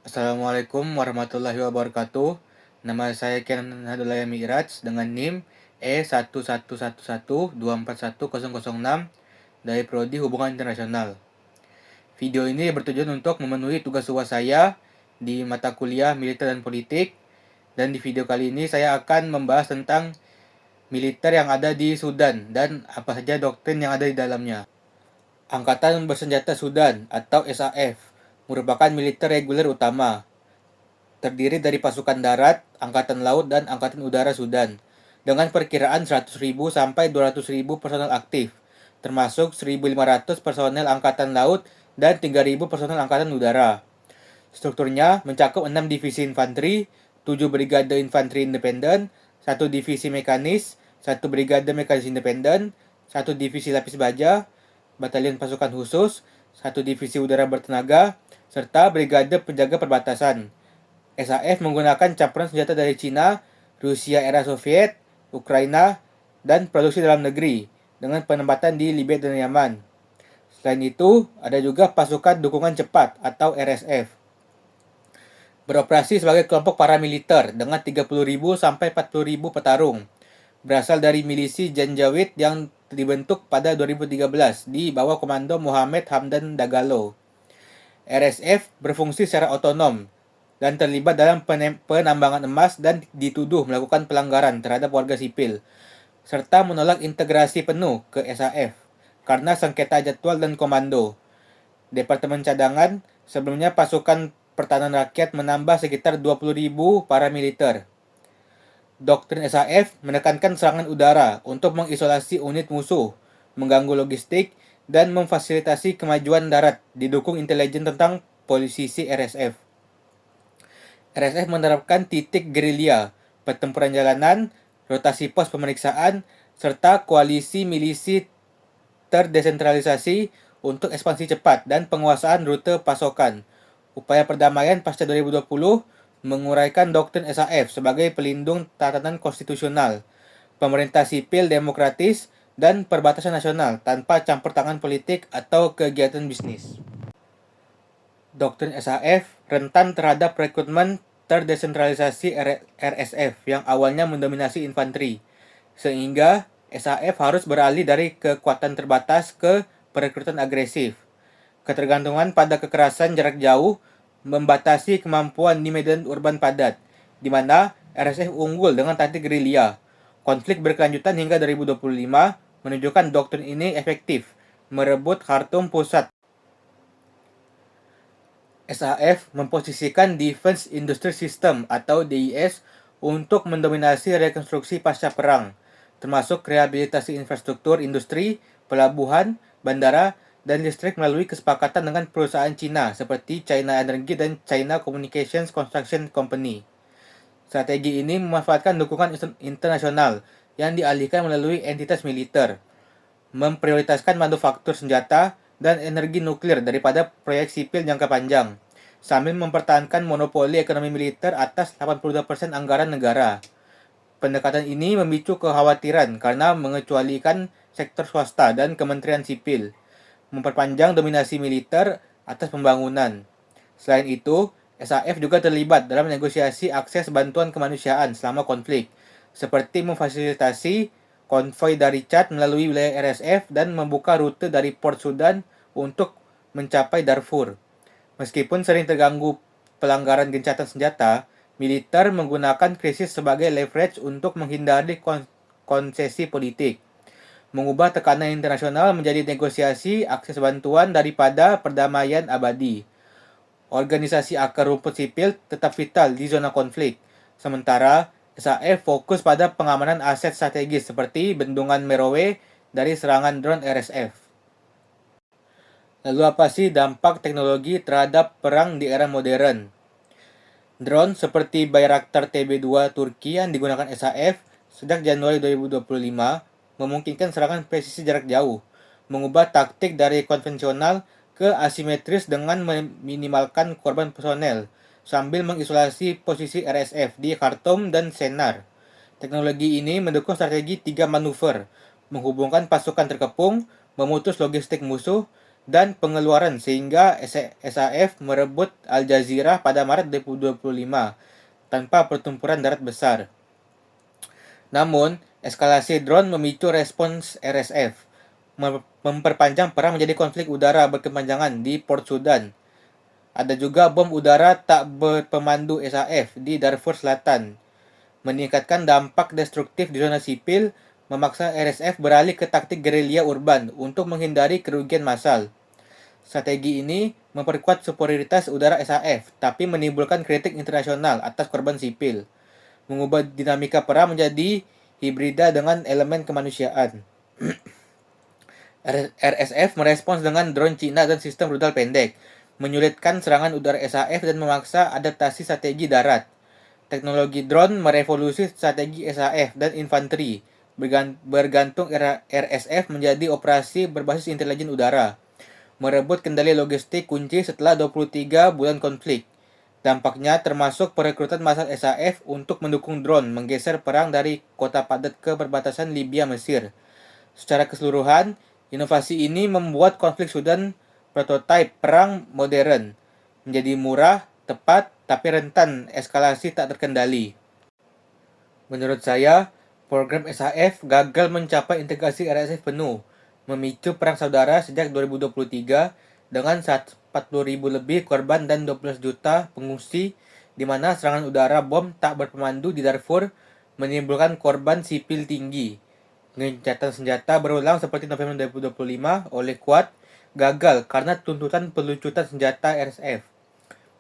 Assalamualaikum warahmatullahi wabarakatuh. Nama saya Kenan Hadulaya Mi'raj dengan NIM E111124106 dari Prodi Hubungan Internasional. Video ini bertujuan untuk memenuhi tugas UAS saya di mata kuliah Militer dan Politik, dan di video kali ini saya akan membahas tentang militer yang ada di Sudan dan apa saja doktrin yang ada di dalamnya. Angkatan Bersenjata Sudan atau SAF merupakan militer reguler utama, terdiri dari pasukan darat, angkatan laut, dan angkatan udara Sudan, dengan perkiraan 100.000 sampai 200.000 personel aktif, termasuk 1.500 personel angkatan laut dan 3.000 personel angkatan udara. Strukturnya mencakup 6 divisi infanteri, 7 brigade infanteri independen, 1 divisi mekanis, 1 brigade mekanis independen, 1 divisi lapis baja, batalion pasukan khusus, 1 divisi udara bertenaga, serta brigade penjaga perbatasan. SAF menggunakan campuran senjata dari Cina, Rusia era Soviet, Ukraina, dan produksi dalam negeri, dengan penempatan di Libya dan Yaman. Selain itu, ada juga pasukan dukungan cepat atau RSF. Beroperasi sebagai kelompok paramiliter dengan 30.000 sampai 40.000 petarung. Berasal dari milisi Janjaweed yang dibentuk pada 2013 di bawah komando Mohamed Hamdan Dagalo. RSF berfungsi secara otonom dan terlibat dalam penambangan emas dan dituduh melakukan pelanggaran terhadap warga sipil, serta menolak integrasi penuh ke SAF karena sengketa jadwal dan komando. Departemen Cadangan sebelumnya pasukan pertahanan rakyat menambah sekitar 20.000 paramiliter. Doktrin SAF menekankan serangan udara untuk mengisolasi unit musuh, mengganggu logistik, dan memfasilitasi kemajuan darat didukung intelijen tentang posisi RSF. RSF menerapkan titik gerilya, pertempuran jalanan, rotasi pos pemeriksaan, serta koalisi milisi terdesentralisasi untuk ekspansi cepat dan penguasaan rute pasokan. Upaya perdamaian pasca 2020 menguraikan doktrin SAF sebagai pelindung tatanan konstitusional, pemerintah sipil demokratis, dan perbatasan nasional tanpa campur tangan politik atau kegiatan bisnis. Doktrin SAF rentan terhadap rekrutmen terdesentralisasi RSF yang awalnya mendominasi infanteri, sehingga SAF harus beralih dari kekuatan terbatas ke perekrutan agresif. Ketergantungan pada kekerasan jarak jauh membatasi kemampuan di medan urban padat, di mana RSF unggul dengan taktik gerilya. Konflik berkelanjutan hingga 2025 menunjukkan doktrin ini efektif merebut Khartoum pusat. SAF memposisikan Defense Industry System atau DIS untuk mendominasi rekonstruksi pasca perang, termasuk rehabilitasi infrastruktur industri, pelabuhan, bandara, dan listrik melalui kesepakatan dengan perusahaan Cina seperti China Energy dan China Communications Construction Company. Strategi ini memanfaatkan dukungan internasional yang dialihkan melalui entitas militer, memprioritaskan manufaktur senjata dan energi nuklir daripada proyek sipil jangka panjang, sambil mempertahankan monopoli ekonomi militer atas 82% anggaran negara. Pendekatan ini memicu kekhawatiran karena mengecualikan sektor swasta dan kementerian sipil, memperpanjang dominasi militer atas pembangunan. Selain itu, SAF juga terlibat dalam negosiasi akses bantuan kemanusiaan selama konflik, seperti memfasilitasi konvoi dari Chad melalui wilayah RSF dan membuka rute dari Port Sudan untuk mencapai Darfur. Meskipun sering terganggu pelanggaran gencatan senjata, militer menggunakan krisis sebagai leverage untuk menghindari konsesi politik, mengubah tekanan internasional menjadi negosiasi akses bantuan daripada perdamaian abadi. Organisasi akar rumput sipil tetap vital di zona konflik, sementara SAF fokus pada pengamanan aset strategis seperti bendungan Merowe dari serangan drone RSF. Lalu apa sih dampak teknologi terhadap perang di era modern? Drone seperti Bayraktar TB2 Turki yang digunakan SAF sejak Januari 2025 memungkinkan serangan presisi jarak jauh, mengubah taktik dari konvensional ke asimetris dengan meminimalkan korban personel, sambil mengisolasi posisi RSF di Khartoum dan Sennar. Teknologi ini mendukung strategi 3 manuver, menghubungkan pasukan terkepung, memutus logistik musuh, dan pengeluaran sehingga SAF merebut Al Jazeera pada Maret 2025 tanpa pertempuran darat besar. Namun, eskalasi drone memicu respons RSF, memperpanjang perang menjadi konflik udara berkepanjangan di Port Sudan. Ada juga bom udara tak berpemandu SAF di Darfur Selatan, meningkatkan dampak destruktif di zona sipil, memaksa RSF beralih ke taktik gerilya urban untuk menghindari kerugian massal. Strategi ini memperkuat superioritas udara SAF, tapi menimbulkan kritik internasional atas korban sipil, mengubah dinamika perang menjadi hibrida dengan elemen kemanusiaan. RSF merespons dengan drone Cina dan sistem rudal pendek, menyulitkan serangan udara SAF dan memaksa adaptasi strategi darat. Teknologi drone merevolusi strategi SAF dan infanteri, bergantung RSF menjadi operasi berbasis intelijen udara, merebut kendali logistik kunci setelah 23 bulan konflik. Dampaknya termasuk perekrutan massal SAF untuk mendukung drone menggeser perang dari kota padat ke perbatasan Libya-Mesir. Secara keseluruhan, inovasi ini membuat konflik Sudan prototipe perang modern, menjadi murah, tepat, tapi rentan eskalasi tak terkendali. Menurut saya, program SAF gagal mencapai integrasi RSF penuh, memicu perang saudara sejak 2023 dengan 40.000 lebih korban dan 12 juta pengungsi, di mana serangan udara bom tak berpemandu di Darfur menimbulkan korban sipil tinggi. Gencatan senjata berulang seperti November 2025 oleh Quad gagal karena tuntutan pelucutan senjata RSF,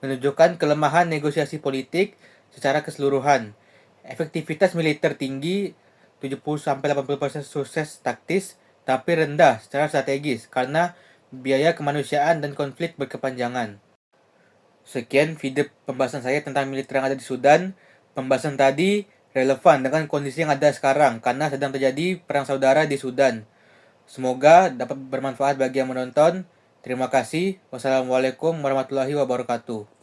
menunjukkan kelemahan negosiasi politik secara keseluruhan. Efektivitas militer tinggi 70-80% sukses taktis, tapi rendah secara strategis karena biaya kemanusiaan dan konflik berkepanjangan. Sekian video pembahasan saya tentang militer yang ada di Sudan. Pembahasan tadi relevan dengan kondisi yang ada sekarang karena sedang terjadi perang saudara di Sudan. Semoga dapat bermanfaat bagi yang menonton. Terima kasih. Wassalamualaikum warahmatullahi wabarakatuh.